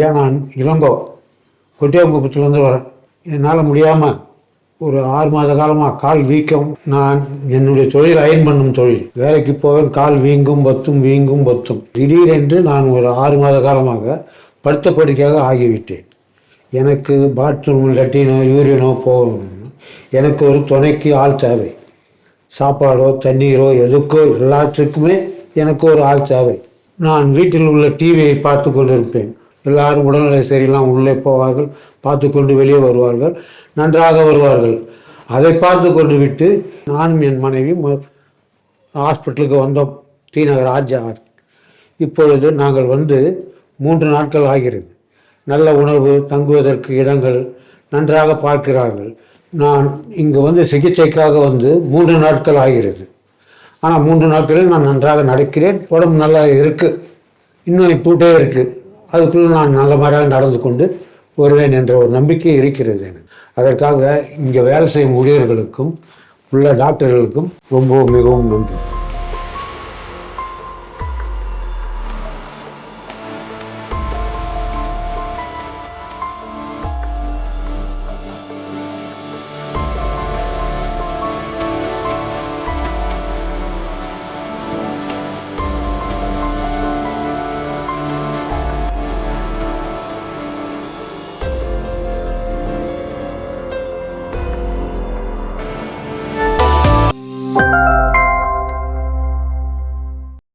ஐயா, நான் இளங்கோ கொட்டியாங்குப்பத்துலேருந்து வரேன். என்னால் முடியாமல் ஒரு 6 மாத காலமாக கால் வீக்கம். நான் என்னுடைய தொழில் அயன் பண்ணும் தொழில். வேலைக்கு போவேன், கால் வீங்கும் பத்தும் வீங்கும் பத்தும். திடீரென்று நான் ஒரு 6 மாத காலமாக படுத்த படுக்கையாக ஆகிவிட்டேன். எனக்கு பாத்ரூம், லெட்டினோ, யூரினோ போகணும். எனக்கு ஒரு துணைக்கு ஆள் தேவை. சாப்பாடோ தண்ணீரோ எதுக்கோ எல்லாத்துக்குமே எனக்கு ஒரு ஆள் தேவை. நான் வீட்டில் உள்ள டிவியை பார்த்து கொண்டிருப்பேன். எல்லாரும் உடல்நிலை சரியில்லாம் உள்ளே போவார்கள், பார்த்து கொண்டு வெளியே வருவார்கள், நன்றாக வருவார்கள். அதை பார்த்து கொண்டு விட்டு நானும் என் மனைவி ஹாஸ்பிட்டலுக்கு வந்தோம், டிநகர் ஆர்ஜிஆர். இப்பொழுது நாங்கள் வந்து 3 நாட்கள் ஆகிறது. நல்ல உணவு, தங்குவதற்கு இடங்கள் நன்றாக பார்க்கிறார்கள். நான் இங்கு வந்து சிகிச்சைக்காக வந்து 3 நாட்கள் ஆகிறது. ஆனால் 3 நாட்களில் நான் நன்றாக நடக்கிறேன், உடம்பு நல்லா இருக்குது, இன்னும் இப்பூட்டே இருக்குது. அதுக்குள்ளே நான் நல்ல மாதிரியாக நடந்து கொண்டு வருவேன் என்ற ஒரு நம்பிக்கை இருக்கிறது எனக்கு. அதற்காக இங்கே வேலை செய்யும் ஊழியர்களுக்கும் உள்ள டாக்டர்களுக்கும் மிகவும் நன்றி.